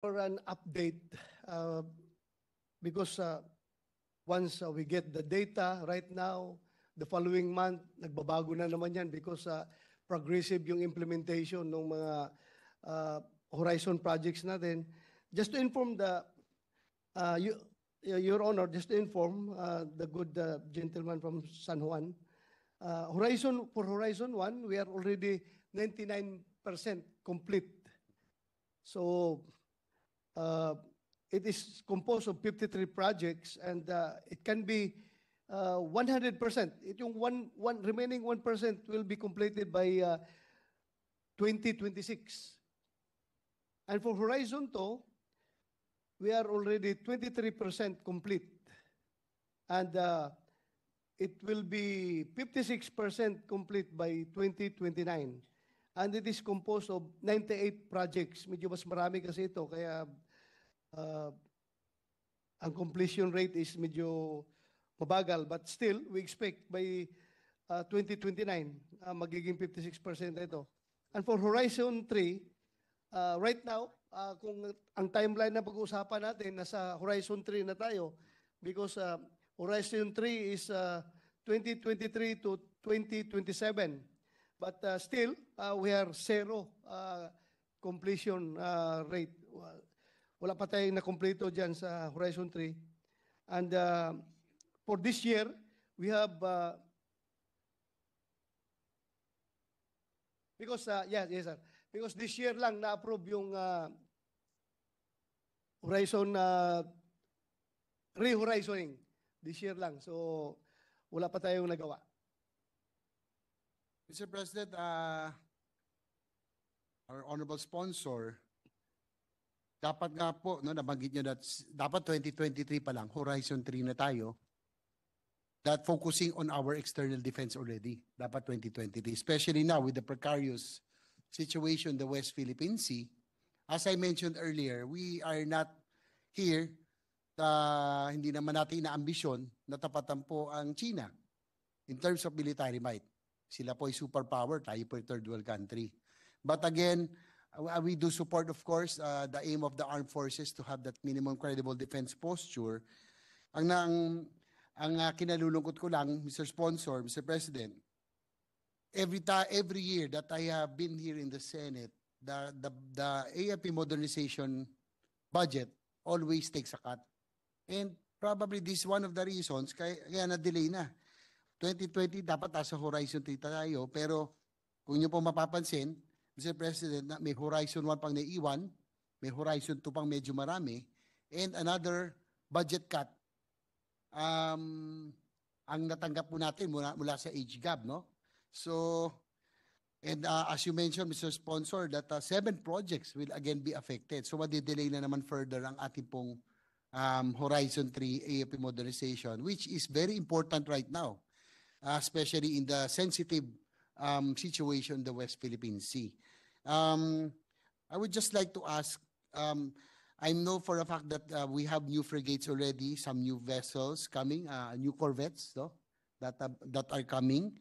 For an update, because once we get the data right now, the following month, nagbabago na naman yan because progressive yung implementation ng mga Horizon projects natin. Just to inform Your Honor, just to inform the good gentleman from San Juan, for Horizon 1, we are already 99% complete. So, it is composed of 53 projects and it can be 100%. Yung remaining 1% will be completed by 2026. And for Horizon 2, we are already 23% complete. And it will be 56% complete by 2029. And it is composed of 98 projects. Medyo mas marami kasi ito, kaya ang completion rate is medyo mabagal. But still, we expect by 2029, magiging 56% na ito. And for Horizon 3, right now, kung ang timeline na pag-uusapan natin, nasa Horizon 3 na tayo because Horizon 3 is 2023 to 2027. But still, we are zero completion rate. Wala pa tayong nakompleto dyan sa Horizon 3. And for this year, we have, yes, sir. Because this year lang na-approve yung Horizon, re-horizoning. This year lang. So, wala pa tayong nagawa. Mr. President, our honorable sponsor, dapat nga po, no, nabanggit nyo that dapat 2023 pa lang, Horizon 3 na tayo, that focusing on our external defense already, dapat 2023, especially now with the precarious situation in the West Philippine Sea. As I mentioned earlier, we are not here, hindi naman natin inaambisyon na tapatan po ang China in terms of military might. Sila po ay superpower, tayo po ay third world country. But again, we do support, of course, the aim of the armed forces to have that minimum credible defense posture. Ang kinalulungkot ko lang, Mr. Sponsor, Mr. President, every year that I have been here in the Senate, the AFP modernization budget always takes a cut. And probably this is one of the reasons kaya na-delay na. 2020 dapat nasa Horizon 3 tayo, pero kung nyo po mapapansin, Mr. President, may Horizon 1 pang naiwan, may Horizon 2 pang medyo marami, and another budget cut ang natanggap po natin mula sa age gap, no? So, and as you mentioned, Mr. Sponsor, that 7 projects will again be affected. So, madi-delay na naman further ang ating pong Horizon 3 AFP modernization, which is very important right now, especially in the sensitive situation in the West Philippine Sea. I would just like to ask, I know for a fact that we have new frigates already, some new vessels coming, new corvettes, no, that are coming.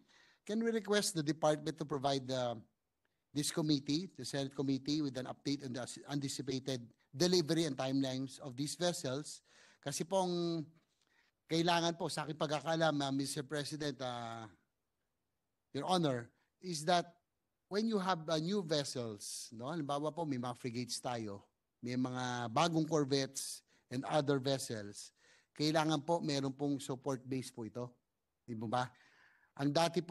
Can we request the department to provide this committee, the Senate committee, with an update on the anticipated delivery and timelines of these vessels? Kasi pong kailangan po sa aking pagkakalam, Mr. President, Your Honor, is that when you have new vessels, no, halimbawa po may mga frigates tayo, may mga bagong corvettes and other vessels, kailangan po meron pong support base po ito. Di ba? Ang dati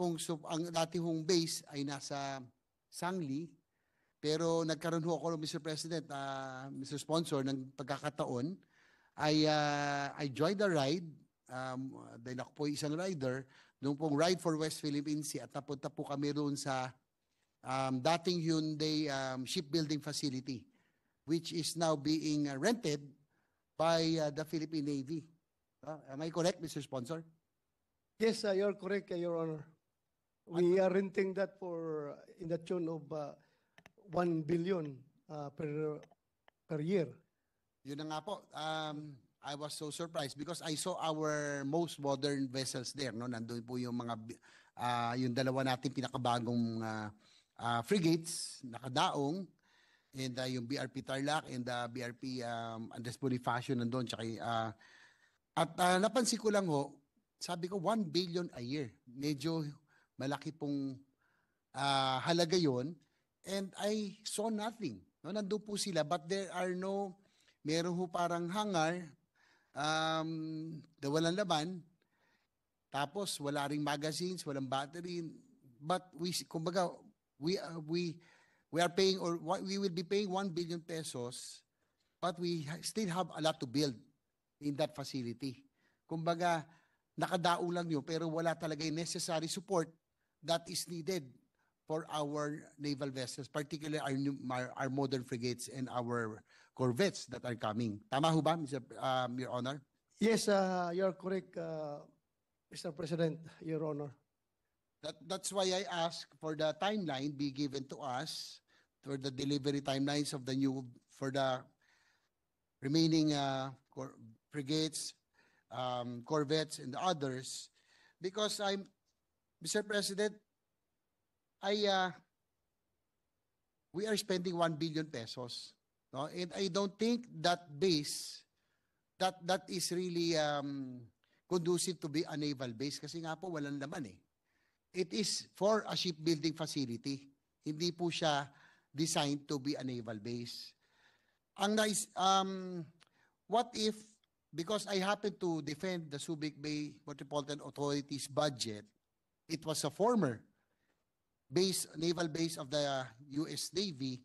hong base ay nasa Sangli, pero nagkaroon ho ako, Mr. President, Mr. Sponsor, ng pagkakataon, I joined the ride, dahil ako po isang rider, nung pong Ride for West Philippine Sea at napunta po kami roon sa dating Hyundai shipbuilding facility, which is now being rented by the Philippine Navy. Am I correct, Mr. Sponsor? Yes, you're correct, Your Honor. We are renting that for in the tune of 1 billion per year. Yun na nga po. I was so surprised because I saw our most modern vessels there. No? Nandun po yung mga, yung dalawa natin pinakabagong frigates, nakadaong. and yung BRP Tarlac and the BRP Andres Bonifacio nandun. Tsaka, at napansin ko lang ho, sabi ko 1 billion a year. Medyo malaki pong halaga yon. And I saw nothing. No, nandun po sila, but there are no, meron ho parang hangar, na walang laman, tapos wala ring magazines, walang battery, but kumbaga, we are paying, or we will be paying 1 billion pesos, but we still have a lot to build in that facility. Kumbaga, nakadao lang yun, pero wala talaga yung necessary support that is needed for our naval vessels, particularly our modern frigates and our corvettes that are coming. Tama ho ba, Your Honor? Yes, you're correct, Mr. President, Your Honor. That's why I ask for the timeline be given to us for the delivery timelines of the new, for the remaining frigates, corvettes, and the others, because Mr. President, we are spending 1 billion pesos, no? And I don't think that base, that is really conducive to be a naval base, kasi nga po walang laman eh. It is for a shipbuilding facility. Hindi po siya designed to be a naval base. Ang nice, what if, because I happen to defend the Subic Bay Metropolitan Authority's budget, it was a former base, naval base of the US Navy.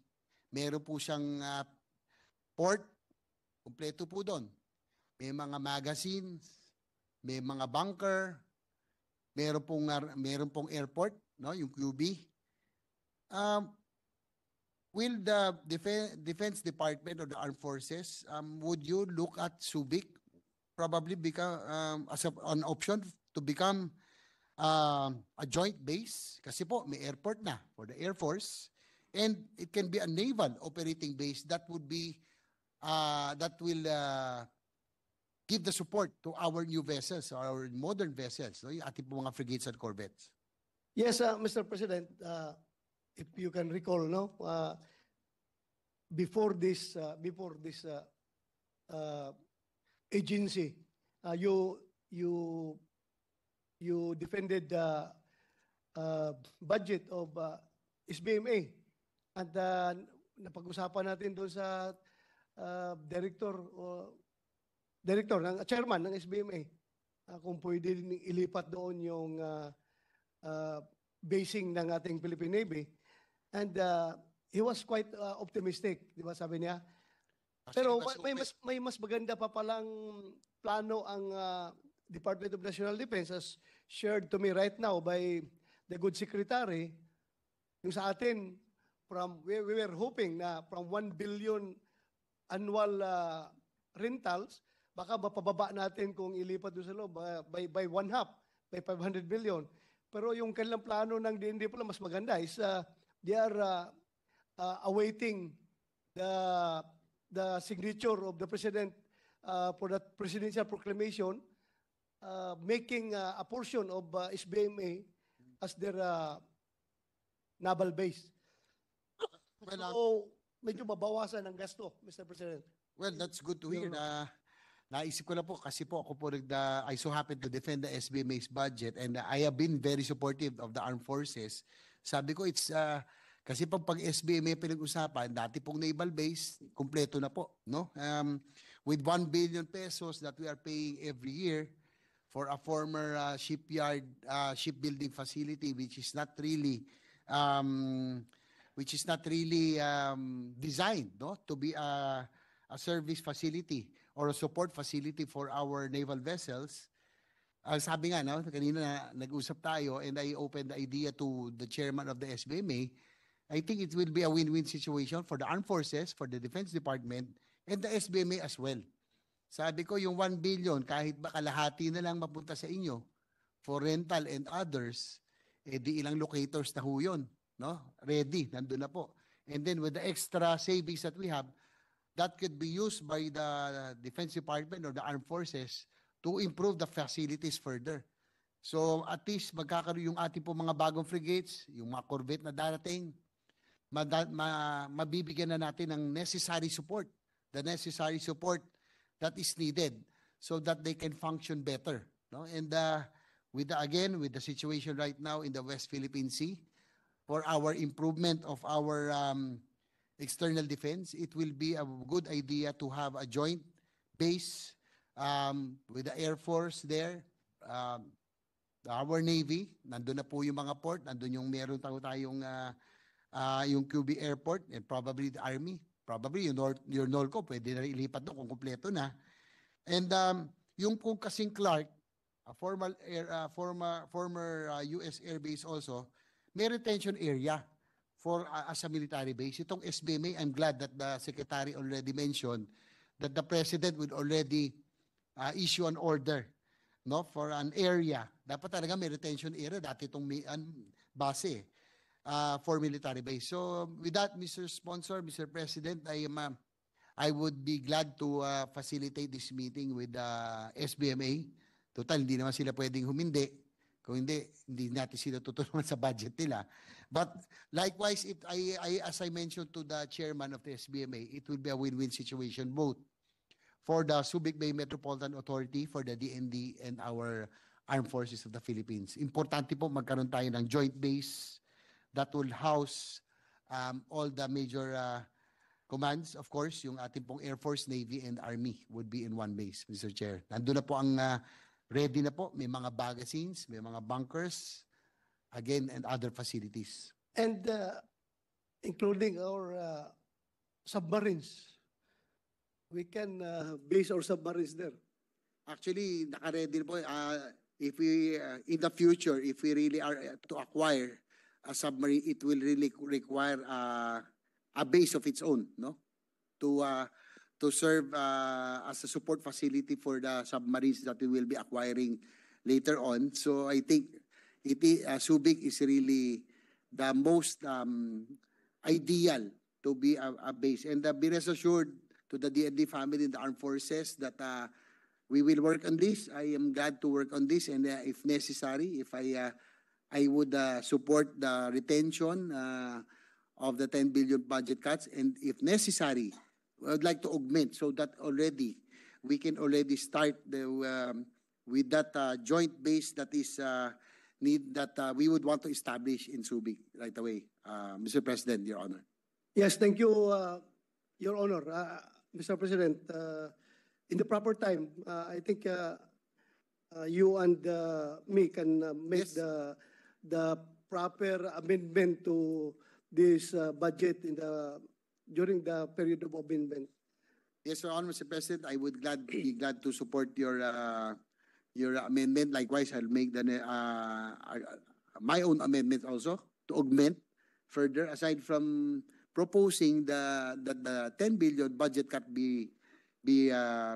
Meron po siyang port, kumpleto po doon. May mga magazines, may mga bunker, meron pong airport, no, yung QB. Will the Defense Department or the Armed Forces, would you look at Subic probably become as an option to become a joint base? Kasi po may airport na for the Air Force, and it can be a naval operating base that would be that will give the support to our new vessels, our modern vessels, no? Yung ating po mga frigates and corvettes. Yes, Mr. President, if you can recall, no, before this agency, you defended the budget of SBMA, and napag-usapan natin doon sa director ng chairman ng SBMA, kung pwede ilipat doon yung basing ng ating Philippine Navy, and he was quite optimistic, di ba sabi niya? Pero may mas maganda pa palang plano ang Department of National Defense, as shared to me right now by the good secretary. Yung sa atin, we were hoping na from 1 billion annual rentals, baka mapababa natin kung ilipat doon sa loob by one half, by 500 billion. Pero yung kanilang plano ng DND pala mas maganda is they are awaiting the signature of the President for that presidential proclamation, making a portion of SBMA as their naval base. Well, So, medyo mabawasan ang gasto, Mr. President. well, that's good to hear. Naisip ko na po kasi po ako po I so happen to defend the SBMA's budget, and I have been very supportive of the armed forces. Sabi ko, it's kasi pag SBMA pinag-usapan, dati pong naval base, kumpleto na po, no? With 1 billion pesos that we are paying every year for a former shipbuilding facility, which is not really designed, no, to be a service facility or a support facility for our naval vessels. Sabi nga, no, kanina nag-usap tayo, and I opened the idea to the chairman of the SBMA. I think it will be a win-win situation for the armed forces, for the Defense Department, and the SBMA as well. Sabi ko, yung 1 billion, kahit ba kalahati na lang mapunta sa inyo for rental and others, di ilang locators na ho yun, no? Ready, nandun na po. And then with the extra savings that we have, that could be used by the Defense Department or the Armed Forces to improve the facilities further. So at least magkakaroon yung ating po mga bagong frigates, yung mga corvette na darating, mabibigyan na natin ng necessary support, the necessary support that is needed so that they can function better. No? And with the situation right now in the West Philippine Sea, for our improvement of our external defense, it will be a good idea to have a joint base with the Air Force there, our Navy, nandun na po yung mga port, nandun yung meron tayong yung QB Airport, and probably the Army, probably your NOLCO, pwede na ilipat doon kung kumpleto na. And yung po kasing Clark, a former US Air Base also, may retention area for as a military base. Itong SBMA, I'm glad that the Secretary already mentioned that the President would already issue an order, no, for an area. Dapat talaga may retention area, dati itong base for military base. So with that, Mr. Sponsor, Mr. President, I would be glad to facilitate this meeting with SBMA. Total, hindi naman sila pwedeng humindi. Kung hindi natin sila tutulungan sa budget nila. But likewise, as I mentioned to the chairman of the SBMA, it will be a win-win situation both for the Subic Bay Metropolitan Authority, for the DND, and our Armed Forces of the Philippines. Importante po magkaroon tayo ng joint base that will house all the major commands. Of course, yung ating pong Air Force, Navy, and Army would be in one base, Mr. Chair. Nandun na po ang ready na po. May mga magazines, may mga bunkers, again, and other facilities. And including our submarines. We can base our submarines there. Actually, naka-ready na po. If we, in the future, if we really are to acquire a submarine, it will really require a base of its own, no? To serve as a support facility for the submarines that we will be acquiring later on. So I think Subic is really the most ideal to be a base. And be rest assured to the DND family and the armed forces that we will work on this. I am glad to work on this, and if necessary, if I would support the retention of the 10 billion budget cuts, and if necessary, I would like to augment so that already we can already start with that joint base that is we would want to establish in Subic right away. Mr. President, Your Honor. Yes, thank you, Your Honor. Mr. President, in the proper time, I think you and me can make Yes. the proper amendment to this budget during the period of amendment. Yes, Your Honor, Mr. President, I would be glad to support your amendment. Likewise, I'll make my own amendment also to augment further, aside from proposing that the 10 billion budget cut be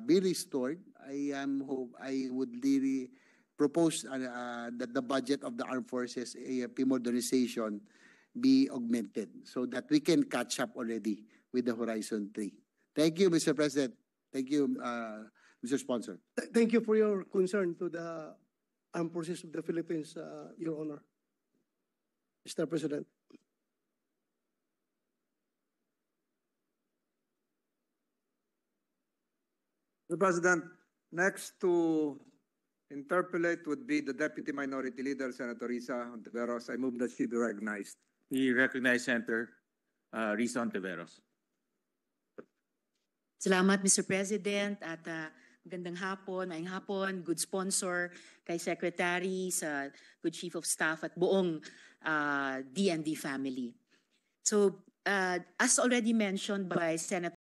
restored. I would really propose that the budget of the armed forces AFP modernization be augmented so that we can catch up already with the Horizon 3. Thank you, Mr. President. Thank you, Mr. Sponsor. Thank you for your concern to the armed forces of the Philippines, Your Honor. Mr. President. Mr. President, next to interpolate would be the Deputy Minority Leader, Senator Risa Ontiveros. I move that she be recognized. We recognize Senator Risa Ontiveros. Salamat, Mr. President, at magandang hapon, maayong hapon, good sponsor, kay Secretary, sa good Chief of Staff at buong DND family. So, as already mentioned by Senator